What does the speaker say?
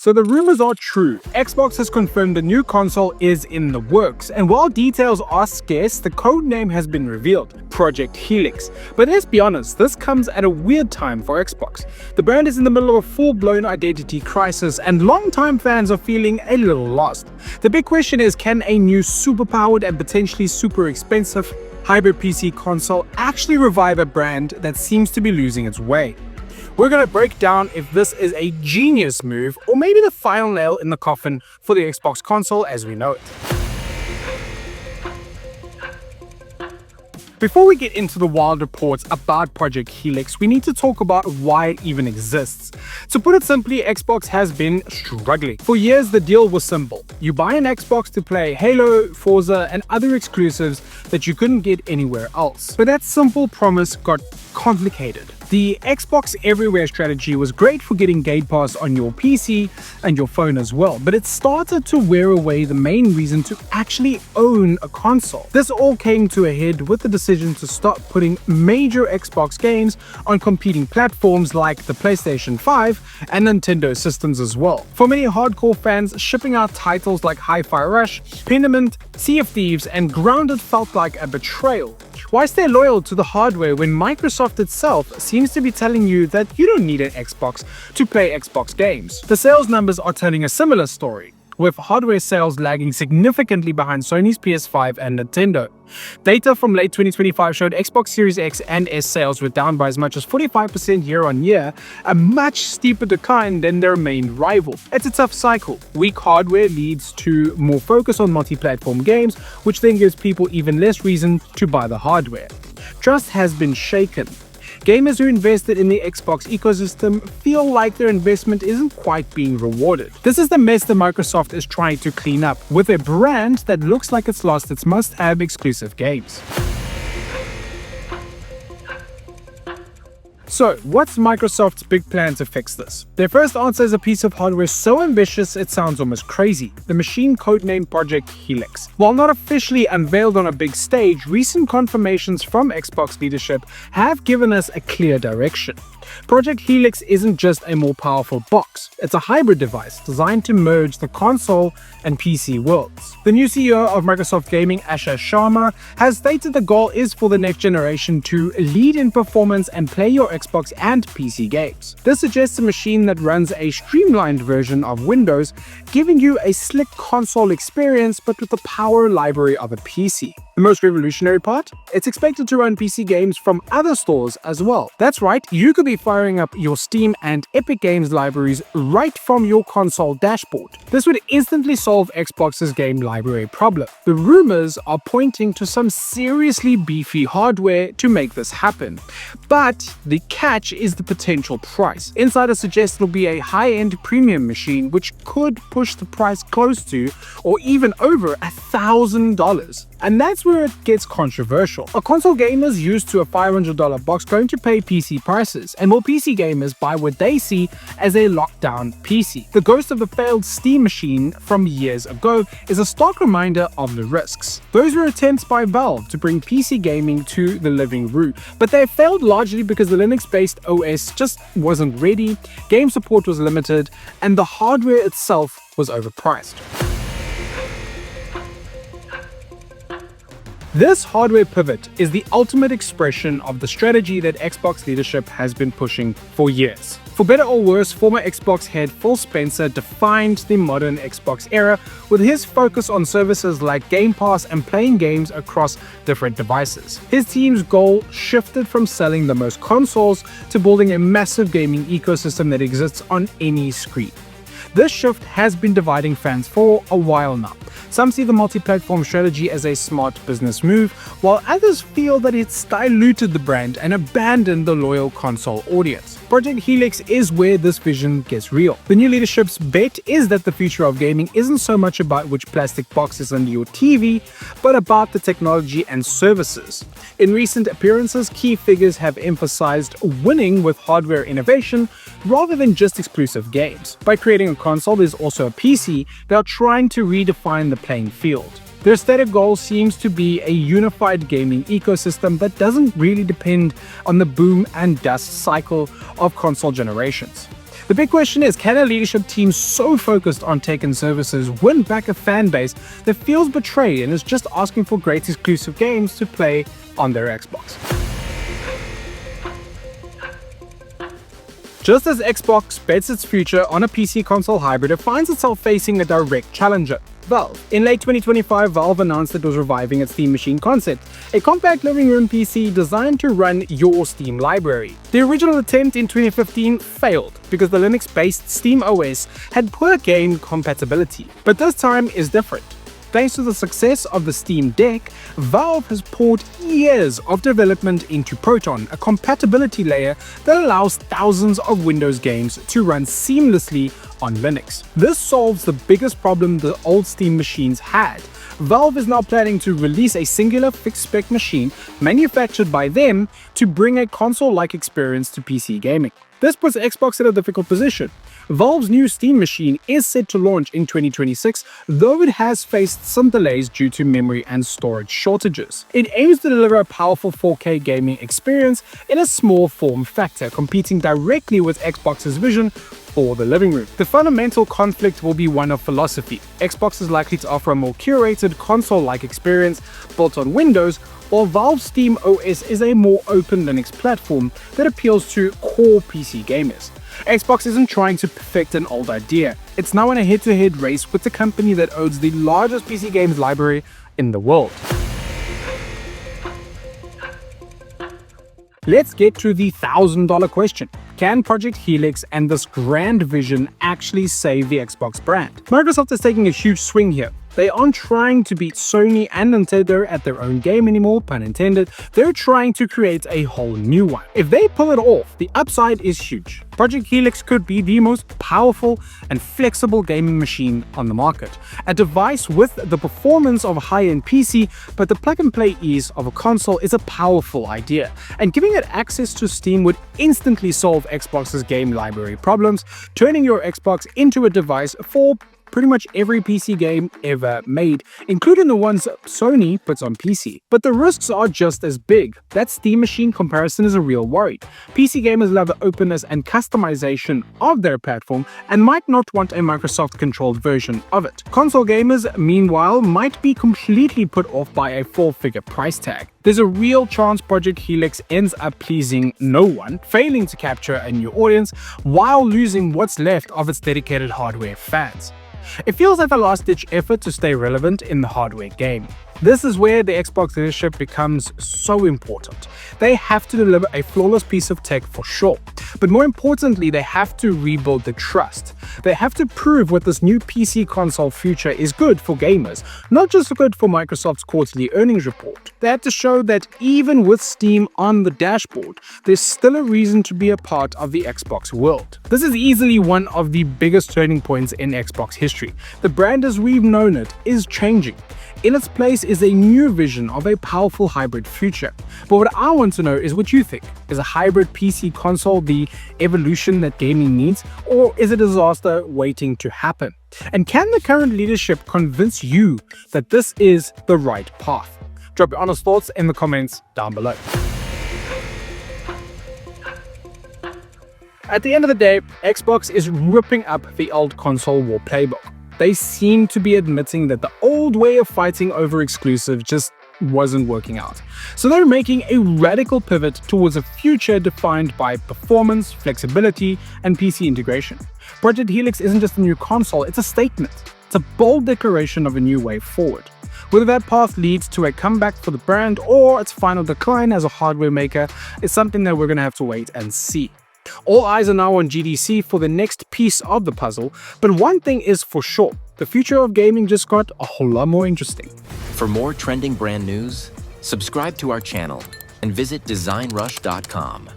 So the rumors are true. Xbox has confirmed the new console is in the works, and while details are scarce, the code name has been revealed, Project Helix. But let's be honest, this comes at a weird time for Xbox. The brand is in the middle of a full-blown identity crisis, and longtime fans are feeling a little lost. The big question is, can a new super-powered and potentially super expensive hybrid PC console actually revive a brand that seems to be losing its way? We're going to break down if this is a genius move or maybe the final nail in the coffin for the Xbox console as we know it. Before we get into the wild reports about Project Helix, we need to talk about why it even exists. To put it simply, Xbox has been struggling. For years, the deal was simple. You buy an Xbox to play Halo, Forza, and other exclusives that you couldn't get anywhere else. But that simple promise got complicated. The Xbox Everywhere strategy was great for getting Game Pass on your PC and your phone as well, but it started to wear away the main reason to actually own a console. This all came to a head with the decision to start putting major Xbox games on competing platforms like the PlayStation 5 and Nintendo systems as well. For many hardcore fans, shipping out titles like Hi-Fi Rush, Pentiment, Sea of Thieves, and Grounded felt like a betrayal. Why stay loyal to the hardware when Microsoft itself seems to be telling you that you don't need an Xbox to play Xbox games? The sales numbers are telling a similar story, with hardware sales lagging significantly behind Sony's PS5 and Nintendo. Data from late 2025 showed Xbox Series X and S sales were down by as much as 45% year-on-year, a much steeper decline than their main rival. It's a tough cycle. Weak hardware leads to more focus on multi-platform games, which then gives people even less reason to buy the hardware. Trust has been shaken. Gamers who invested in the Xbox ecosystem feel like their investment isn't quite being rewarded. This is the mess that Microsoft is trying to clean up, with a brand that looks like it's lost its must-have exclusive games. So, what's Microsoft's big plan to fix this? Their first answer is a piece of hardware so ambitious it sounds almost crazy: the machine codenamed Project Helix. While not officially unveiled on a big stage, recent confirmations from Xbox leadership have given us a clear direction. Project Helix isn't just a more powerful box, it's a hybrid device designed to merge the console and PC worlds. The new CEO of Microsoft Gaming, Asha Sharma, has stated the goal is for the next generation to lead in performance and play your Xbox and PC games. This suggests a machine that runs a streamlined version of Windows, giving you a slick console experience but with the power library of a PC. The most revolutionary part? It's expected to run PC games from other stores as well. That's right, you could be firing up your Steam and Epic Games libraries right from your console dashboard. This would instantly solve Xbox's game library problem. The rumors are pointing to some seriously beefy hardware to make this happen. But the catch is the potential price. Insiders suggest it'll be a high-end premium machine which could push the price close to or even over $1,000. And that's where it gets controversial. Are console gamers used to a $500 box going to pay PC prices? And will PC gamers buy what they see as a lockdown PC? The ghost of the failed Steam machine from years ago is a stark reminder of the risks. Those were attempts by Valve to bring PC gaming to the living room, but they failed largely because the Linux-based OS just wasn't ready, game support was limited, and the hardware itself was overpriced. This hardware pivot is the ultimate expression of the strategy that Xbox leadership has been pushing for years. For better or worse, former Xbox head Phil Spencer defined the modern Xbox era with his focus on services like Game Pass and playing games across different devices. His team's goal shifted from selling the most consoles to building a massive gaming ecosystem that exists on any screen. This shift has been dividing fans for a while now. Some see the multi-platform strategy as a smart business move, while others feel that it's diluted the brand and abandoned the loyal console audience. Project Helix is where this vision gets real. The new leadership's bet is that the future of gaming isn't so much about which plastic box is under your TV, but about the technology and services. In recent appearances, key figures have emphasized winning with hardware innovation rather than just exclusive games. By creating a console, there's also a PC, they are trying to redefine the playing field. Their stated goal seems to be a unified gaming ecosystem that doesn't really depend on the boom and dust cycle of console generations. The big question is, can a leadership team so focused on tech and services win back a fan base that feels betrayed and is just asking for great exclusive games to play on their Xbox? Just as Xbox bets its future on a PC-console hybrid, it finds itself facing a direct challenger: Valve. In late 2025, Valve announced it was reviving its Steam Machine concept, a compact living room PC designed to run your Steam library. The original attempt in 2015 failed because the Linux-based Steam OS had poor game compatibility. But this time is different. Thanks to the success of the Steam Deck, Valve has poured years of development into Proton, a compatibility layer that allows thousands of Windows games to run seamlessly on Linux. This solves the biggest problem the old Steam machines had. Valve is now planning to release a singular fixed-spec machine manufactured by them to bring a console-like experience to PC gaming. This puts Xbox in a difficult position. Valve's new Steam machine is set to launch in 2026, though it has faced some delays due to memory and storage shortages. It aims to deliver a powerful 4K gaming experience in a small form factor, competing directly with Xbox's vision for the living room. The fundamental conflict will be one of philosophy. Xbox is likely to offer a more curated console-like experience built on Windows, while Valve's Steam OS is a more open Linux platform that appeals to core PC gamers. Xbox isn't trying to perfect an old idea. It's now in a head-to-head race with the company that owns the largest PC games library in the world. Let's get to the $1,000 question. Can Project Helix and this grand vision actually save the Xbox brand? Microsoft is taking a huge swing here. They aren't trying to beat Sony and Nintendo at their own game anymore, pun intended. They're trying to create a whole new one. If they pull it off, the upside is huge. Project Helix could be the most powerful and flexible gaming machine on the market. A device with the performance of a high-end PC, but the plug-and-play ease of a console is a powerful idea. And giving it access to Steam would instantly solve Xbox's game library problems, turning your Xbox into a device for pretty much every PC game ever made, including the ones Sony puts on PC. But the risks are just as big. That Steam machine comparison is a real worry. PC gamers love the openness and customization of their platform and might not want a Microsoft-controlled version of it. Console gamers, meanwhile, might be completely put off by a four-figure price tag. There's a real chance Project Helix ends up pleasing no one, failing to capture a new audience, while losing what's left of its dedicated hardware fans. It feels like a last-ditch effort to stay relevant in the hardware game. This is where the Xbox leadership becomes so important. They have to deliver a flawless piece of tech for sure, but more importantly, they have to rebuild the trust. They have to prove what this new PC console future is good for gamers, not just good for Microsoft's quarterly earnings report. They have to show that even with Steam on the dashboard, there's still a reason to be a part of the Xbox world. This is easily one of the biggest turning points in Xbox history. The brand as we've known it is changing. In its place is a new vision of a powerful hybrid future. But what I want to know is what you think. Is a hybrid PC console the evolution that gaming needs, or is a disaster waiting to happen? And can the current leadership convince you that this is the right path? Drop your honest thoughts in the comments down below. At the end of the day, Xbox is ripping up the old console war playbook. They seem to be admitting that the old way of fighting over exclusive just wasn't working out. So they're making a radical pivot towards a future defined by performance, flexibility, and PC integration. Project Helix isn't just a new console, it's a statement. It's a bold declaration of a new way forward. Whether that path leads to a comeback for the brand or its final decline as a hardware maker is something that we're going to have to wait and see. All eyes are now on GDC for the next piece of the puzzle, but one thing is for sure, the future of gaming just got a whole lot more interesting. For more trending brand news, subscribe to our channel and visit designrush.com.